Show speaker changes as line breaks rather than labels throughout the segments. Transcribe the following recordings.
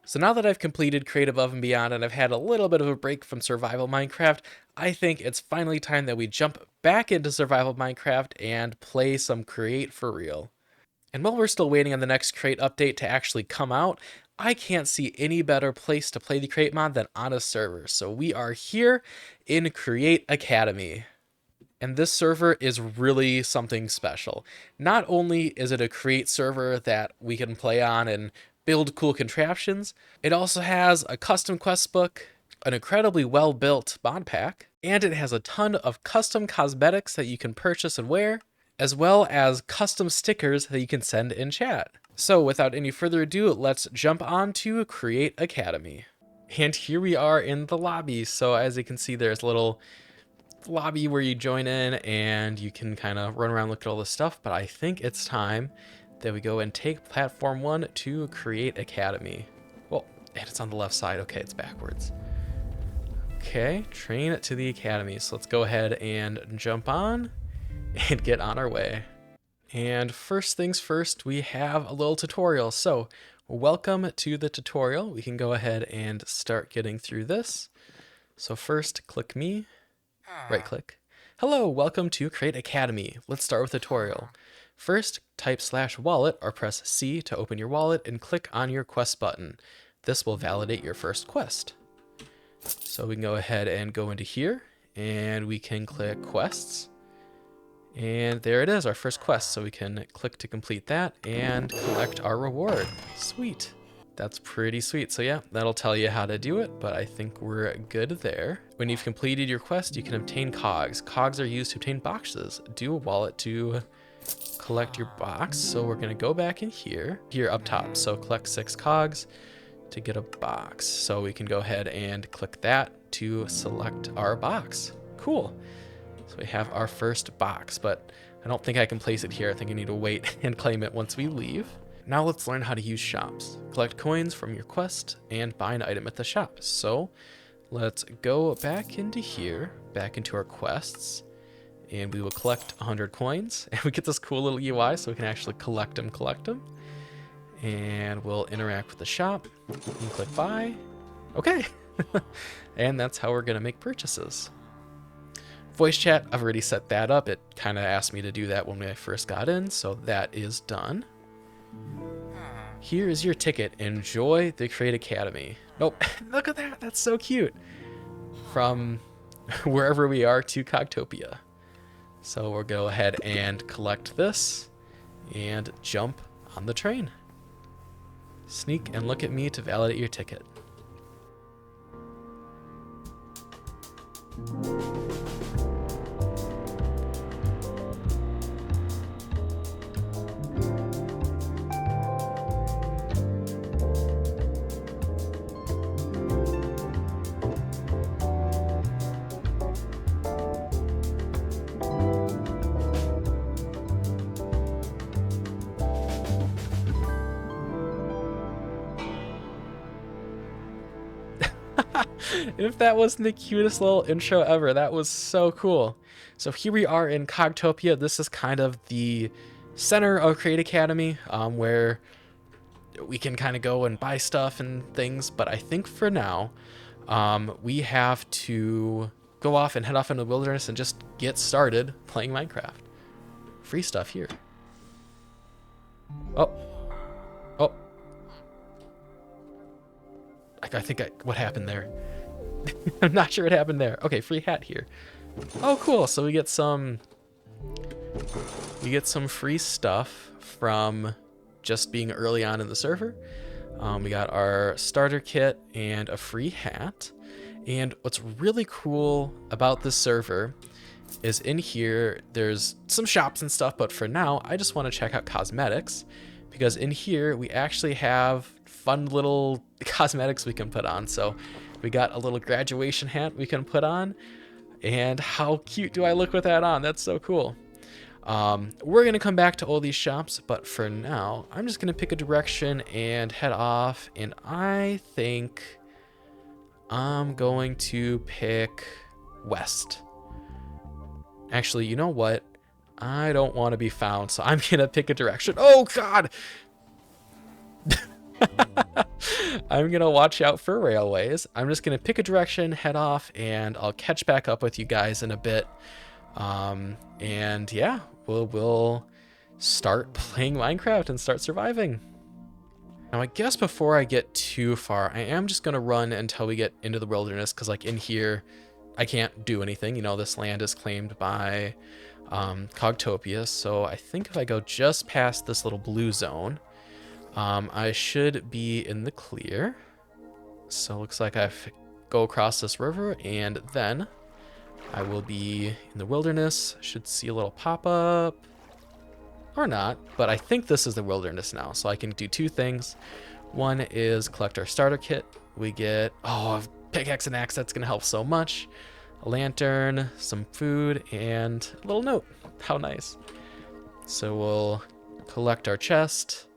So now that I've completed Create Above and Beyond and I've had a little bit of a break from Survival Minecraft, I think it's finally time that we jump back into Survival Minecraft and play some Create for real. And while we're still waiting on the next Create update to actually come out, I can't see any better place to play the Create mod than on a server. So we are here in Create Academy. And this server is really something special. Not only is it a Create server that we can play on and build cool contraptions, it also has a custom quest book, an incredibly well built mod pack, and it has a ton of custom cosmetics that you can purchase and wear, as well as custom stickers that you can send in chat. So without any further ado, let's jump on to Create Academy. And here we are in the lobby. So as you can see, there's a little lobby where you join in and you can kind of run around, look at all this stuff. But I think it's time that we go and take platform 1 to Create Academy. Well, and it's on the left side. Okay, it's backwards. Okay, train to the academy. So let's go ahead and jump on and get on our way. And first things first, we have a little tutorial. So welcome to the tutorial. We can go ahead and start getting through this. So first, click me, right click. Hello, welcome to Create Academy. Let's start with tutorial. First, type /wallet or press C to open your wallet and click on your quest button. This will validate your first quest. So we can go ahead and go into here and we can click quests. And there it is, our first quest. So we can click to complete that and collect our reward. Sweet. That's pretty sweet. So yeah, that'll tell you how to do it, but I think we're good there. When you've completed your quest, you can obtain cogs. Cogs are used to obtain boxes. Do a wallet to collect your box. So we're gonna go back in here up top. So collect 6 cogs to get a box. So we can go ahead and click that to select our box. Cool. So we have our first box, but I don't think I can place it here. I think I need to wait and claim it once we leave. Now let's learn how to use shops. Collect coins from your quest and buy an item at the shop. So let's go back into here, back into our quests, and we will collect 100 coins. And we get this cool little UI so we can actually collect them. And we'll interact with the shop and click buy. Okay. And that's how we're gonna make purchases. Voice chat, I've already set that up. It kind of asked me to do that when I first got in, so that is done. Here is your ticket. Enjoy the Create Academy. Nope, look at that. That's so cute. From wherever we are to Cogtopia. So we'll go ahead and collect this and jump on the train. Sneak and look at me to validate your ticket. If that wasn't the cutest little intro ever, that was so cool. So here we are in Cogtopia. This is kind of the center of Create Academy, where we can kind of go and buy stuff and things. But I think for now, we have to go off and head off into the wilderness and just get started playing Minecraft. Free stuff here. Oh. Oh. I think what happened there? I'm not sure what happened there. Okay, free hat here. Oh, cool. So we get some free stuff from just being early on in the server. We got our starter kit and a free hat. And what's really cool about this server is in here, there's some shops and stuff, but for now, I just want to check out cosmetics because in here, we actually have fun little cosmetics we can put on. So we got a little graduation hat we can put on. And how cute do I look with that on? That's so cool. We're going to come back to all these shops, but for now, I'm just going to pick a direction and head off. And I think I'm going to pick west. Actually, you know what? I don't want to be found, so I'm going to pick a direction. Oh, God! I'm gonna watch out for railways. I'm just gonna pick a direction, head off, and I'll catch back up with you guys in a bit. And yeah, we'll start playing Minecraft and start surviving. Now, I guess before I get too far, I am just gonna run until we get into the wilderness, because like in here, I can't do anything. You know, this land is claimed by Cogtopia, so I think if I go just past this little blue zone, I should be in the clear. So it looks like I go across this river, and then I will be in the wilderness. Should see a little pop-up. Or not, but I think this is the wilderness now, so I can do two things. One is collect our starter kit. We get, a pickaxe and axe, that's gonna help so much. A lantern, some food, and a little note. How nice. So we'll collect our chest,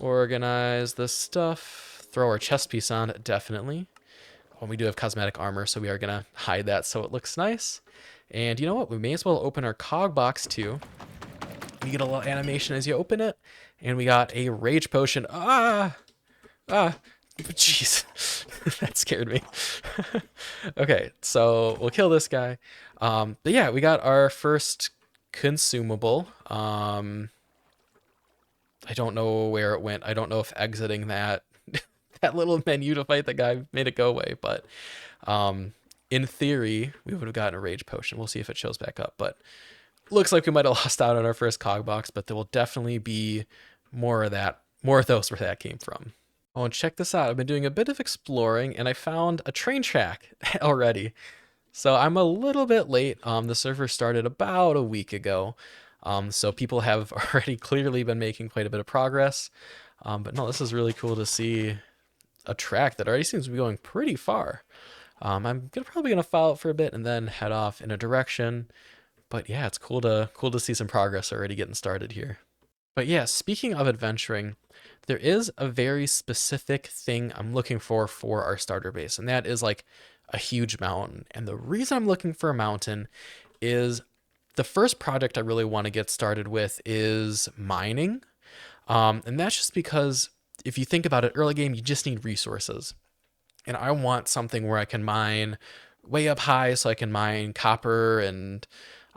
organize this stuff, throw our chest piece on, definitely. We do have cosmetic armor, so we are gonna hide that so it looks nice. And you know what, we may as well open our cog box too. You get a little animation as you open it, and we got a rage potion. Jeez, that scared me. Okay, so we'll kill this guy. But yeah, we got our first consumable. I don't know where it went. I don't know if exiting that that little menu to fight the guy made it go away, but in theory, we would have gotten a rage potion. We'll see if it shows back up, but looks like we might have lost out on our first cog box, but there will definitely be more of those where that came from. Oh, and check this out. I've been doing a bit of exploring, and I found a train track already. So I'm a little bit late. The server started about a week ago. So people have already clearly been making quite a bit of progress. But no, this is really cool to see a track that already seems to be going pretty far. I'm probably gonna follow it for a bit and then head off in a direction. But yeah, it's cool to see some progress already getting started here. But yeah, speaking of adventuring, there is a very specific thing I'm looking for our starter base, and that is like a huge mountain. And the reason I'm looking for a mountain is the first project I really want to get started with is mining. And that's just because if you think about it, early game, you just need resources. And I want something where I can mine way up high so I can mine copper and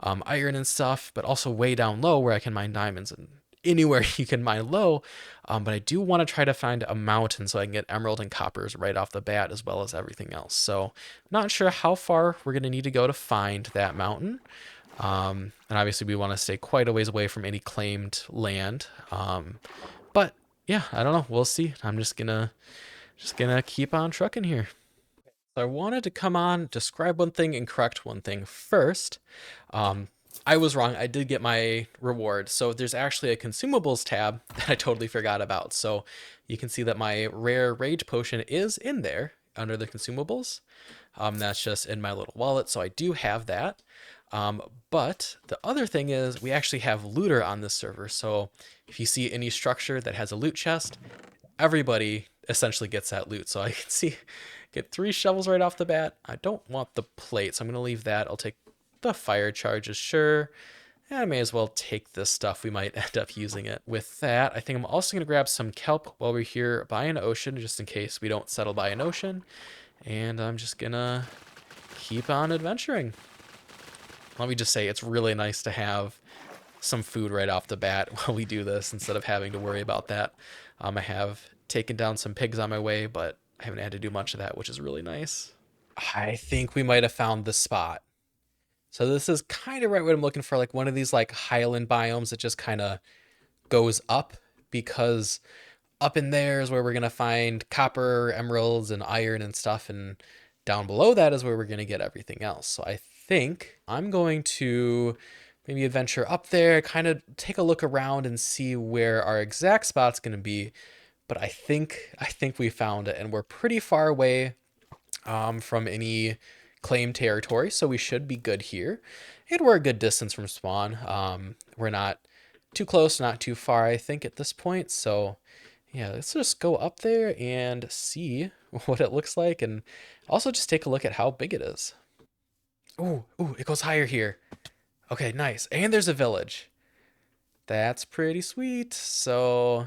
iron and stuff, but also way down low where I can mine diamonds and anywhere you can mine low. But I do want to try to find a mountain so I can get emerald and coppers right off the bat as well as everything else. So not sure how far we're going to need to go to find that mountain. And obviously we want to stay quite a ways away from any claimed land. But yeah, I don't know. We'll see. I'm just gonna keep on trucking here. So I wanted to come on, describe one thing, and correct one thing first. I was wrong. I did get my reward. So there's actually a consumables tab that I totally forgot about. So you can see that my rare rage potion is in there under the consumables. That's just in my little wallet. So I do have that. But the other thing is we actually have looter on this server. So if you see any structure that has a loot chest, everybody essentially gets that loot. So I can see, get 3 shovels right off the bat. I don't want the plate, so I'm going to leave that. I'll take the fire charges, sure. And I may as well take this stuff. We might end up using it. With that, I think I'm also going to grab some kelp while we're here by an ocean, just in case we don't settle by an ocean. And I'm just going to keep on adventuring. Let me just say, it's really nice to have some food right off the bat while we do this instead of having to worry about that. I have taken down some pigs on my way, but I haven't had to do much of that, which is really nice. I think we might have found the spot. So this is kind of right what I'm looking for, like one of these like highland biomes that just kind of goes up, because up in there is where we're going to find copper, emeralds, and iron and stuff, and down below that is where we're going to get everything else. So I think I'm going to maybe adventure up there, kind of take a look around and see where our exact spot's going to be. But I think we found it, and we're pretty far away from any claimed territory, so we should be good here. And we're a good distance from spawn. We're not too close, not too far, I think, at this point. So yeah, let's just go up there and see what it looks like, and also just take a look at how big it is. Ooh, it goes higher here. Okay, nice. And there's a village. That's pretty sweet. So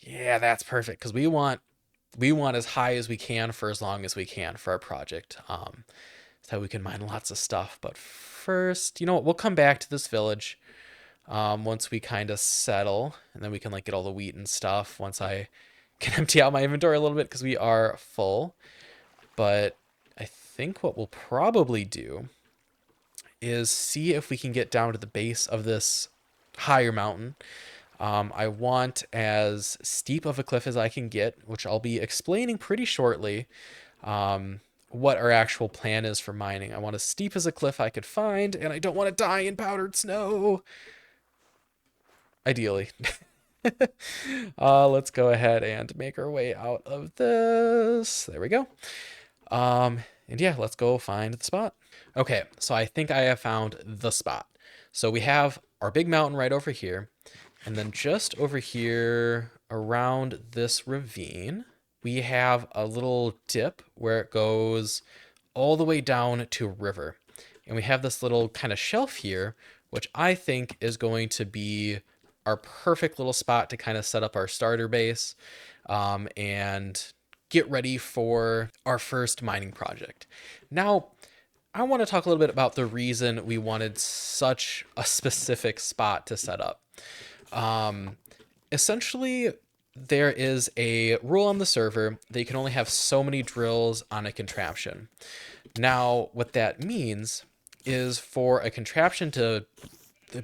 Yeah, that's perfect because we want as high as we can for as long as we can for our project. So we can mine lots of stuff. But first, you know what? We'll come back to this village once we kind of settle, and then we can like get all the wheat and stuff once I can empty out my inventory a little bit because we are full. But I think what we'll probably do is see if we can get down to the base of this higher mountain. I want as steep of a cliff as I can get, which I'll be explaining pretty shortly. What our actual plan is for mining. I want as steep as a cliff I could find, and I don't want to die in powdered snow. Ideally. Let's go ahead and make our way out of this. There we go. And yeah, let's go find the spot. Okay, so I think I have found the spot. So we have our big mountain right over here, and then just over here around this ravine, we have a little dip where it goes all the way down to a river. And we have this little kind of shelf here, which I think is going to be our perfect little spot to kind of set up our starter base and get ready for our first mining project. Now, I want to talk a little bit about the reason we wanted such a specific spot to set up. Essentially, there is a rule on the server that you can only have so many drills on a contraption. Now, what that means is for a contraption to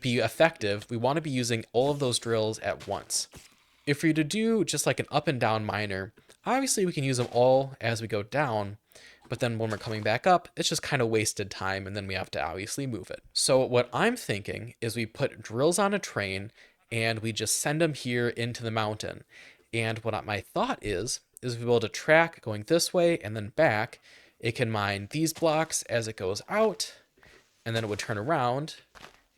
be effective, we want to be using all of those drills at once. If we were to do just like an up and down miner, obviously we can use them all as we go down, but then when we're coming back up, it's just kind of wasted time and then we have to obviously move it. So what I'm thinking is we put drills on a train and we just send them here into the mountain. And what my thought is we build a track going this way and then back. It can mine these blocks as it goes out, and then it would turn around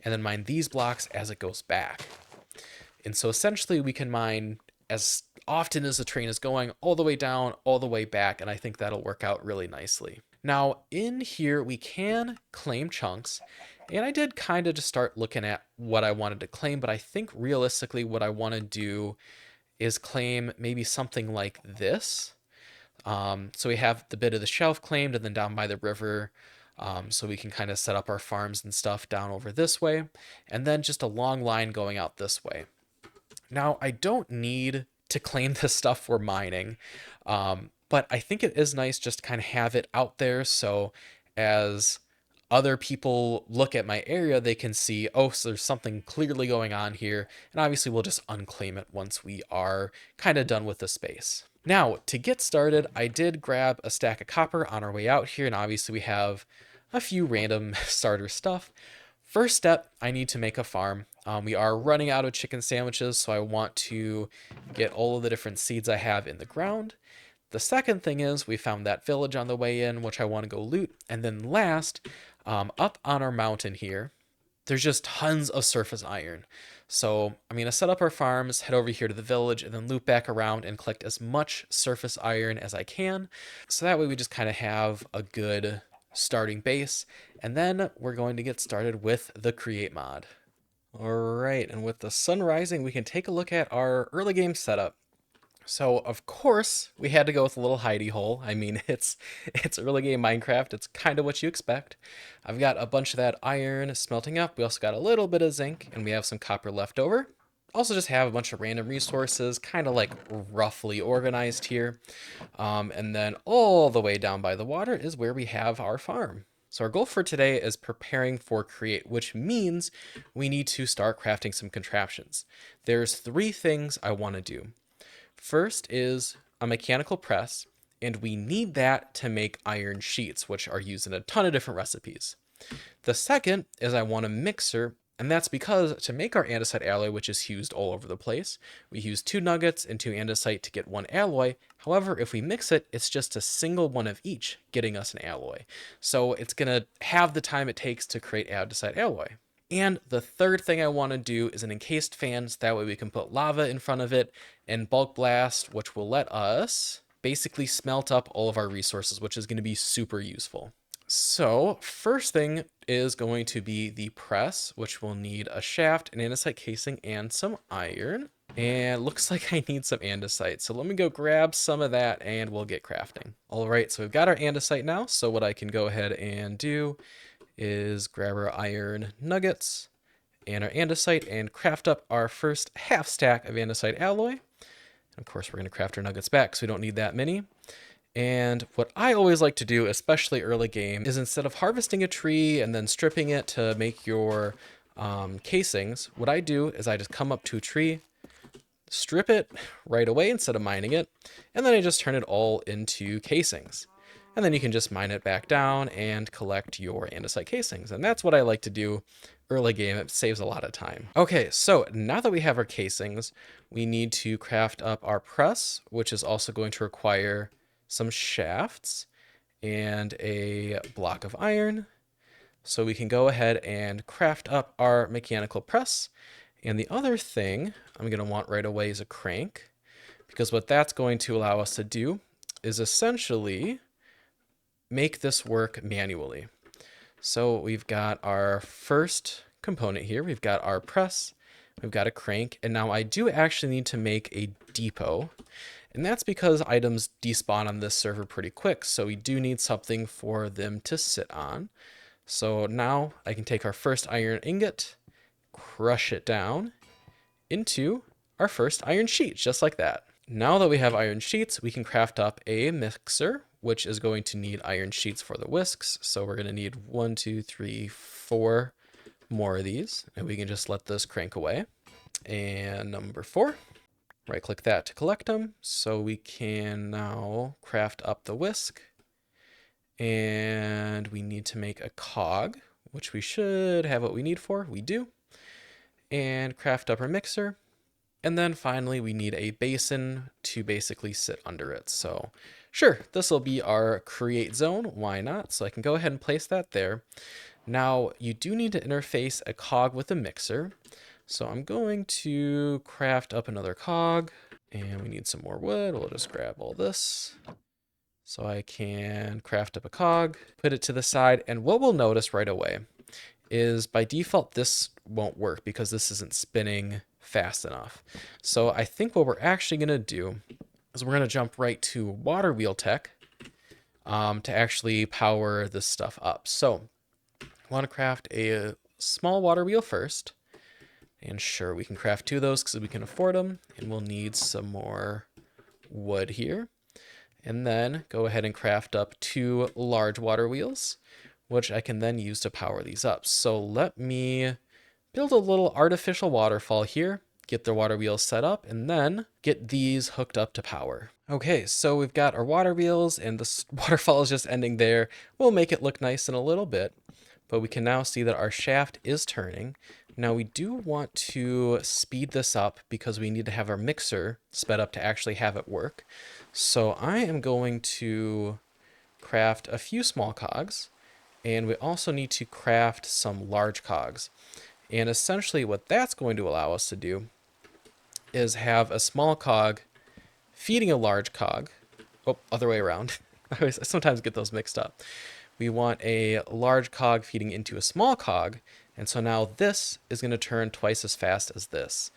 and then mine these blocks as it goes back. And so essentially we can mine as often as the train is going all the way down, all the way back, and I think that'll work out really nicely. Now in here we can claim chunks, and I did kind of just start looking at what I wanted to claim, but I think realistically what I want to do is claim maybe something like this. So we have the bit of the shelf claimed and then down by the river. So we can kind of set up our farms and stuff down over this way, and then just a long line going out this way. Now, I don't need to claim this stuff for mining, but I think it is nice just to kind of have it out there so as other people look at my area, they can see, oh, so there's something clearly going on here, and obviously we'll just unclaim it once we are kind of done with the space. Now, to get started, I did grab a stack of copper on our way out here, and obviously we have a few random starter stuff. First step, I need to make a farm. We are running out of chicken sandwiches, so I want to get all of the different seeds I have in the ground. The second thing is we found that village on the way in, which I want to go loot. And then last, up on our mountain here, there's just tons of surface iron. So I'm going to set up our farms, head over here to the village, and then loop back around and collect as much surface iron as I can. So that way we just kind of have a good starting base. And then we're going to get started with the create mod. All right, and with the sun rising, we can take a look at our early game setup. So of course we had to go with a little hidey hole. I mean, it's early game Minecraft. It's kind of what you expect. I've got a bunch of that iron smelting up. We also got a little bit of zinc, and we have some copper left over. Also just have a bunch of random resources, kind of like roughly organized here. And then all the way down by the water is where we have our farm. So our goal for today is preparing for create, which means we need to start crafting some contraptions. There's 3 things I want to do. First is a mechanical press, and we need that to make iron sheets, which are used in a ton of different recipes. The second is I want a mixer, and that's because to make our andesite alloy, which is used all over the place, we use 2 nuggets and 2 andesite to get 1 alloy. However, if we mix it, it's just a single one of each, getting us an alloy. So it's going to have the time it takes to create andesite alloy. And the third thing I want to do is an encased fan, so that way we can put lava in front of it and bulk blast, which will let us basically smelt up all of our resources, which is going to be super useful. So first thing is going to be the press, which will need a shaft, an andesite casing, and some iron. And looks like I need some andesite. So let me go grab some of that and we'll get crafting. All right, so we've got our andesite now. So what I can go ahead and do is grab our iron nuggets and our andesite and craft up our first half stack of andesite alloy. And of course, we're going to craft our nuggets back, so we don't need that many. And what I always like to do, especially early game, is instead of harvesting a tree and then stripping it to make your casings, what I do is I just come up to a tree, strip it right away instead of mining it, and then I just turn it all into casings. And then you can just mine it back down and collect your andesite casings. And that's what I like to do early game. It saves a lot of time. Okay, so now that we have our casings, we need to craft up our press, which is also going to require some shafts and a block of iron. So we can go ahead and craft up our mechanical press. And the other thing I'm going to want right away is a crank, because what that's going to allow us to do is essentially make this work manually. So we've got our first component here. We've got our press, we've got a crank, and now I do actually need to make a depot. And that's because items despawn on this server pretty quick, so we do need something for them to sit on. So now I can take our first iron ingot, crush it down into our first iron sheet, just like that. Now that we have iron sheets, we can craft up a mixer, which is going to need iron sheets for the whisks. So we're going to need 1, 2, 3, 4 more of these, and we can just let this crank away. And number 4, right click that to collect them. So we can now craft up the whisk, and we need to make a cog, which we should have what we need for. We do. And craft up our mixer. And then finally, we need a basin to basically sit under it. So sure, this will be our create zone. Why not? So I can go ahead and place that there. Now you do need to interface a cog with a mixer. So I'm going to craft up another cog, and we need some more wood. We'll just grab all this. So I can craft up a cog, put it to the side, and what we'll notice right away is by default this won't work because this isn't spinning fast enough. So I think what we're actually going to do is we're going to jump right to water wheel tech to actually power this stuff up. So I want to craft a small water wheel first. And sure, we can craft 2 of those because we can afford them. And we'll need some more wood here. And then go ahead and craft up 2 large water wheels, which I can then use to power these up. So let me build a little artificial waterfall here, get the water wheels set up, and then get these hooked up to power. Okay, so we've got our water wheels, and the waterfall is just ending there. We'll make it look nice in a little bit, but we can now see that our shaft is turning. Now we do want to speed this up because we need to have our mixer sped up to actually have it work. So I am going to craft a few small cogs, and we also need to craft some large cogs. And essentially what that's going to allow us to do is have a small cog feeding a large cog. Oh, other way around. I sometimes get those mixed up. We want a large cog feeding into a small cog, and so now this is going to turn twice as fast as this.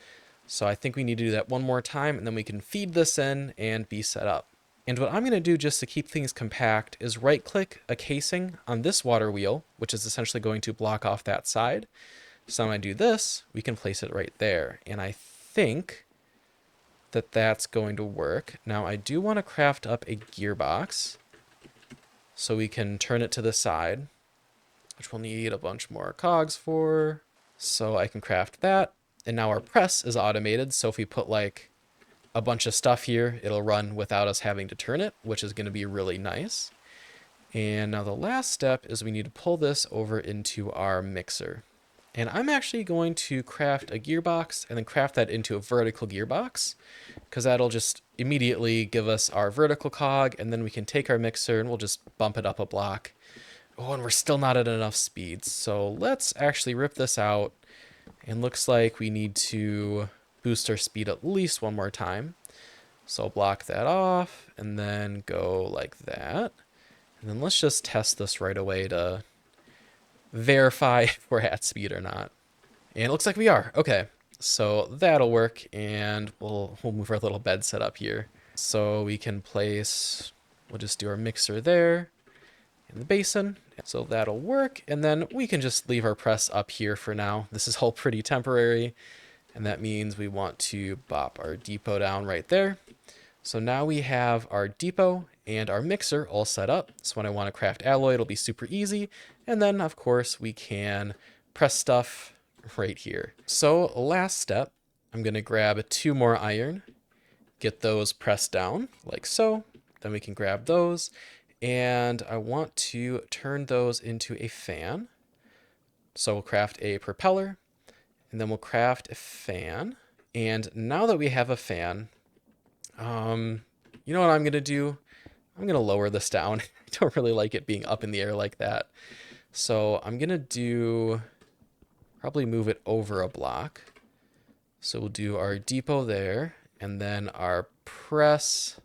So I think we need to do that one more time, and then we can feed this in and be set up. And what I'm going to do just to keep things compact is right click a casing on this water wheel, which is essentially going to block off that side. So when I do this, we can place it right there. And I think that that's going to work. Now I do want to craft up a gearbox so we can turn it to the side, which we'll need a bunch more cogs for. So I can craft that. And now our press is automated. So if we put like a bunch of stuff here, it'll run without us having to turn it, which is going to be really nice. And now the last step is we need to pull this over into our mixer. And I'm actually going to craft a gearbox and then craft that into a vertical gearbox, because that'll just immediately give us our vertical cog, and then we can take our mixer and we'll just bump it up a block. Oh, and we're still not at enough speed. So let's actually rip this out. And looks like we need to boost our speed at least one more time. So I'll block that off and then go like that. And then let's just test this right away to verify if we're at speed or not. And it looks like we are. Okay. So that'll work, and we'll move our little bed set up here. So we can place, we'll just do our mixer there in the basin. So that'll work, and then we can just leave our press up here for now. This is all pretty temporary, and that means we want to bop our depot down right there. So now we have our depot and our mixer all set up. So when I want to craft alloy, it'll be super easy. And then, of course, we can press stuff right here. So last step, I'm going to grab 2 more iron, get those pressed down like so. Then we can grab those. And I want to turn those into a fan. So we'll craft a propeller, and then we'll craft a fan. And now that we have a fan, you know what I'm going to do? I'm going to lower this down. I don't really like it being up in the air like that. So I'm going to probably move it over a block. So we'll do our depot there, and then our press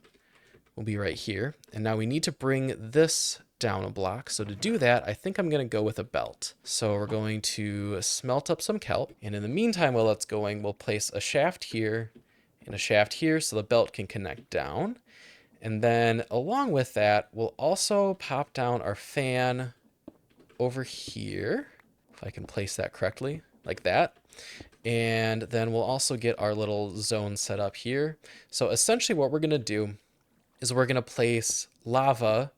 will be right here. And now we need to bring this down a block. So to do that, I think I'm going to go with a belt. So we're going to smelt up some kelp. And in the meantime, while that's going, we'll place a shaft here and a shaft here so the belt can connect down. And then along with that, we'll also pop down our fan over here, if I can place that correctly, like that. And then we'll also get our little zone set up here. So essentially what we're going to do is we're going to place lava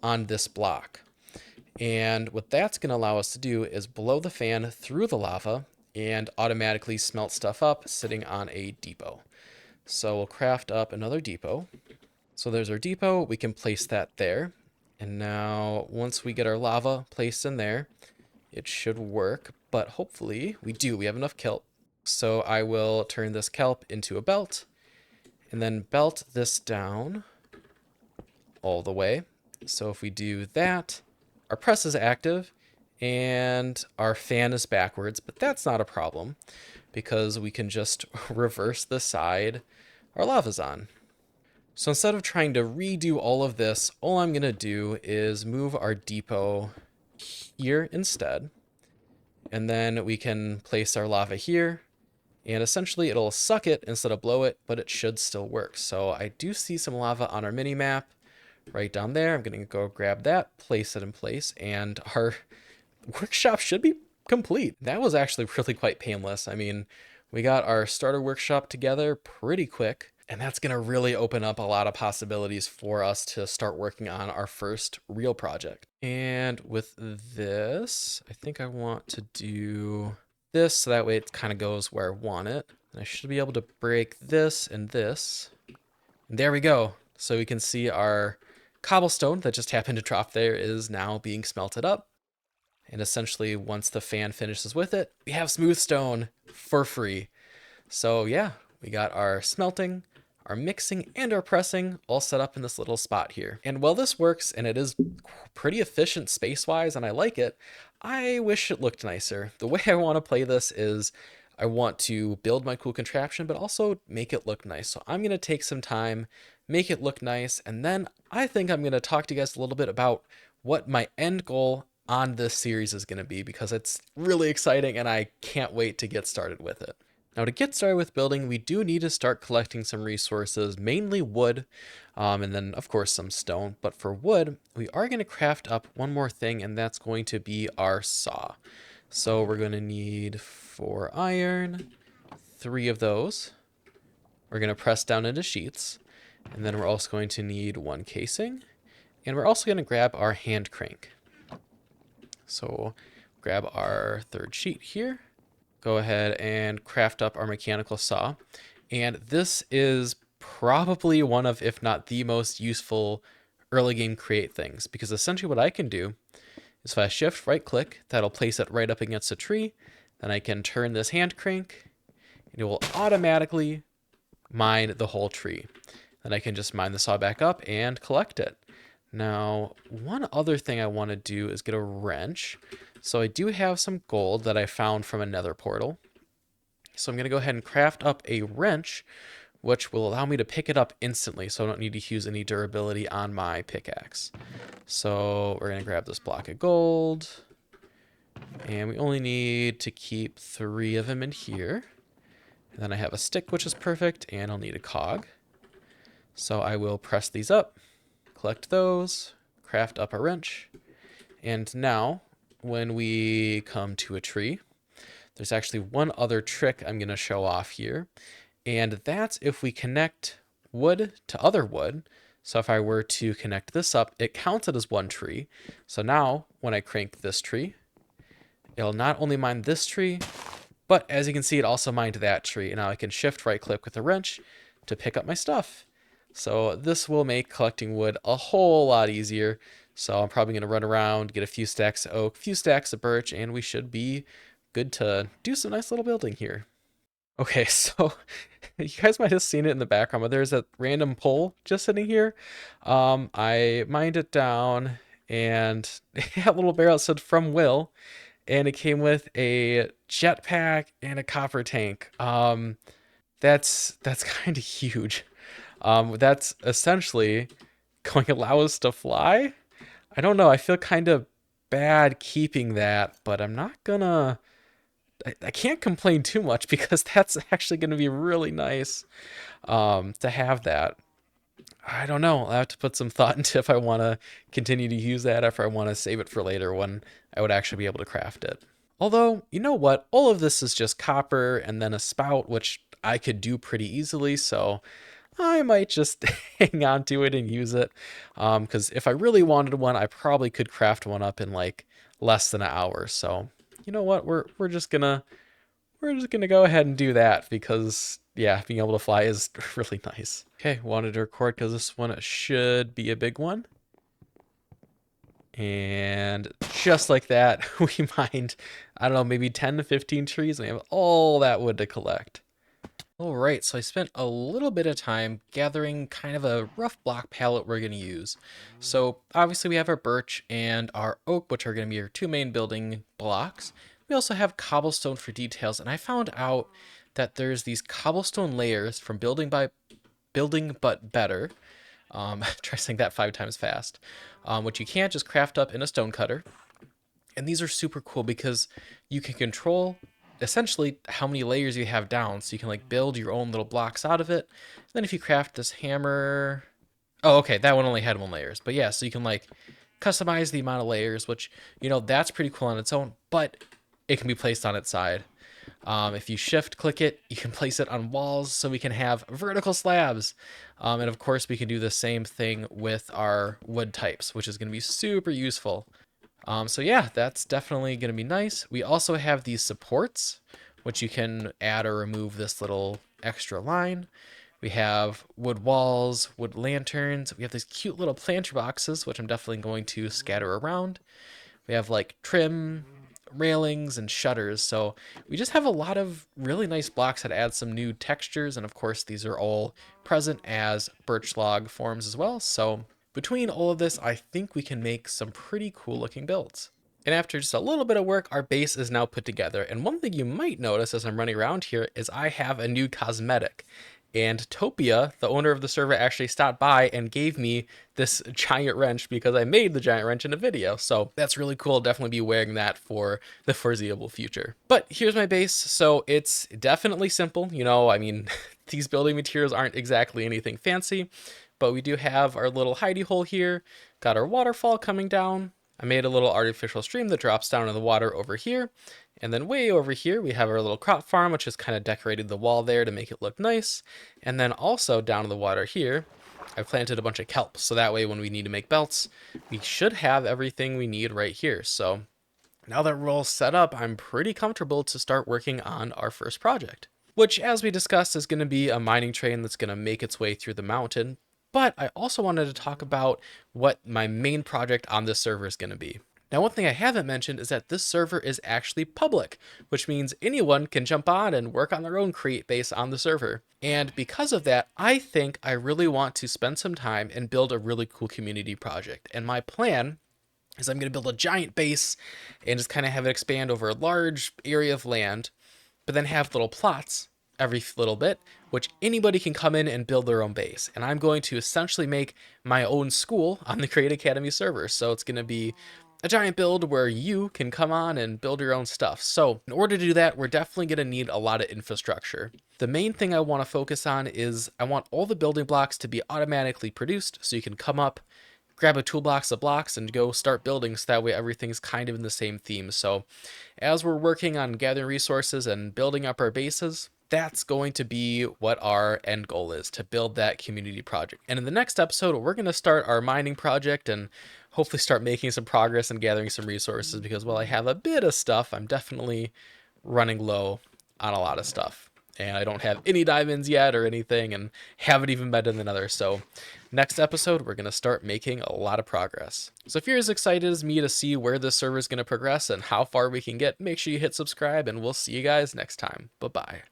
on this block. And what that's going to allow us to do is blow the fan through the lava and automatically smelt stuff up sitting on a depot. So we'll craft up another depot. So there's our depot. We can place that there. And now once we get our lava placed in there, it should work. But hopefully we do. We have enough kelp. So I will turn this kelp into a belt and then belt this down all the way. So if we do that, our press is active and our fan is backwards, but that's not a problem because we can just reverse the side our lava's on. So instead of trying to redo all of this, all I'm going to do is move our depot here instead. And then we can place our lava here. And essentially it'll suck it instead of blow it, but it should still work. So I do see some lava on our mini map right down there. I'm going to go grab that, place it in place, and our workshop should be complete. That was actually really quite painless. I mean, we got our starter workshop together pretty quick, and that's going to really open up a lot of possibilities for us to start working on our first real project. And with this, I think I want to do this so that way it kind of goes where I want it. And I should be able to break this and this. And there we go. So we can see our cobblestone that just happened to drop there is now being smelted up. And essentially, once the fan finishes with it, we have smooth stone for free. So yeah, we got our smelting, our mixing, and our pressing all set up in this little spot here. And while this works, and it is pretty efficient space-wise, and I like it, I wish it looked nicer. The way I want to play this is I want to build my cool contraption, but also make it look nice. So I'm going to take some time, make it look nice, and then I think I'm going to talk to you guys a little bit about what my end goal on this series is going to be, because it's really exciting and I can't wait to get started with it. Now, to get started with building, we do need to start collecting some resources, mainly wood, and then of course some stone. But for wood, we are going to craft up one more thing, and that's going to be our saw. So we're going to need 4 iron, 3 of those. We're going to press down into sheets, and then we're also going to need 1 casing, and we're also going to grab our hand crank. So grab our 3rd sheet here, go ahead and craft up our mechanical saw. And this is probably one of, if not the most useful early game create things, because essentially what I can do is if I shift right click, that'll place it right up against a tree. Then I can turn this hand crank and it will automatically mine the whole tree. Then I can just mine the saw back up and collect it. Now, one other thing I want to do is get a wrench. So I do have some gold that I found from a nether portal. So I'm going to go ahead and craft up a wrench, which will allow me to pick it up instantly, so I don't need to use any durability on my pickaxe. So we're going to grab this block of gold, and we only need to keep 3 of them in here. And then I have a stick, which is perfect, and I'll need a cog. So I will press these up, collect those, craft up a wrench. And now when we come to a tree, there's actually one other trick I'm going to show off here. And that's if we connect wood to other wood. So if I were to connect this up, it counts it as one tree. So now when I crank this tree, it'll not only mine this tree, but as you can see, it also mined that tree. And now I can shift right click with a wrench to pick up my stuff. So this will make collecting wood a whole lot easier. So I'm probably going to run around, get a few stacks of oak, a few stacks of birch, and we should be good to do some nice little building here. Okay, so you guys might have seen it in the background, but there's a random pole just sitting here. I mined it down, and that little barrel said "from Will," and it came with a jetpack and a copper tank. That's kind of huge. That's essentially going to allow us to fly. I don't know. I feel kind of bad keeping that, but I'm not gonna. I can't complain too much because that's actually going to be really nice to have that. I don't know. I have to put some thought into if I want to continue to use that or if I want to save it for later when I would actually be able to craft it. Although, you know what? All of this is just copper and then a spout, which I could do pretty easily. So I might just hang on to it and use it. Because if I really wanted one, I probably could craft one up in like less than an hour. So you know what? We're just gonna go ahead and do that because yeah, being able to fly is really nice. Okay, wanted to record because this one should be a big one. And just like that, we mined, I don't know, maybe 10 to 15 trees, and we have all that wood to collect. All right, so I spent a little bit of time gathering kind of a rough block palette we're going to use. So obviously we have our birch and our oak, which are going to be our two main building blocks. We also have cobblestone for details, and I found out that there's these cobblestone layers from Building But Better. Try saying that 5 times fast. Which you can't just craft up in a stone cutter. And these are super cool because you can control essentially how many layers you have down. So you can like build your own little blocks out of it. And then if you craft this hammer, oh, okay, that one only had 1 layers. But yeah, so you can like customize the amount of layers, which, you know, that's pretty cool on its own, but it can be placed on its side. If you shift click it, you can place it on walls so we can have vertical slabs. And of course we can do the same thing with our wood types, which is going to be super useful. So yeah, that's definitely going to be nice. We also have these supports, which you can add or remove this little extra line. We have wood walls, wood lanterns. We have these cute little planter boxes, which I'm definitely going to scatter around. We have like trim, railings, and shutters. So we just have a lot of really nice blocks that add some new textures. And of course, these are all present as birch log forms as well. So between all of this, I think we can make some pretty cool looking builds. And after just a little bit of work, our base is now put together. And one thing you might notice as I'm running around here is I have a new cosmetic. And Topia, the owner of the server, actually stopped by and gave me this giant wrench because I made the giant wrench in a video. So that's really cool. I'll definitely be wearing that for the foreseeable future. But here's my base. So it's definitely simple. You know, I mean, these building materials aren't exactly anything fancy, but we do have our little hidey hole here. Got our waterfall coming down. I made a little artificial stream that drops down in the water over here. And then way over here, we have our little crop farm, which has kind of decorated the wall there to make it look nice. And then also down in the water here, I planted a bunch of kelp. So that way when we need to make belts, we should have everything we need right here. So now that we're all set up, I'm pretty comfortable to start working on our first project, which, as we discussed, is going to be a mining train that's going to make its way through the mountain. But I also wanted to talk about what my main project on this server is going to be. Now, one thing I haven't mentioned is that this server is actually public, which means anyone can jump on and work on their own create base on the server. And because of that, I think I really want to spend some time and build a really cool community project. And my plan is I'm going to build a giant base and just kind of have it expand over a large area of land, but then have little plots every little bit, which anybody can come in and build their own base. And I'm going to essentially make my own school on the Create Academy server. So it's going to be a giant build where you can come on and build your own stuff. So in order to do that, we're definitely going to need a lot of infrastructure. The main thing I want to focus on is I want all the building blocks to be automatically produced so you can come up, grab a toolbox of blocks and go start building, so that way everything's kind of in the same theme. So as we're working on gathering resources and building up our bases, that's going to be what our end goal is, to build that community project. And in the next episode, we're going to start our mining project and hopefully start making some progress and gathering some resources, because while I have a bit of stuff, I'm definitely running low on a lot of stuff. And I don't have any diamonds yet or anything, and haven't even been in the Nether. So next episode, we're going to start making a lot of progress. So if you're as excited as me to see where this server is going to progress and how far we can get, make sure you hit subscribe, and we'll see you guys next time. Bye-bye.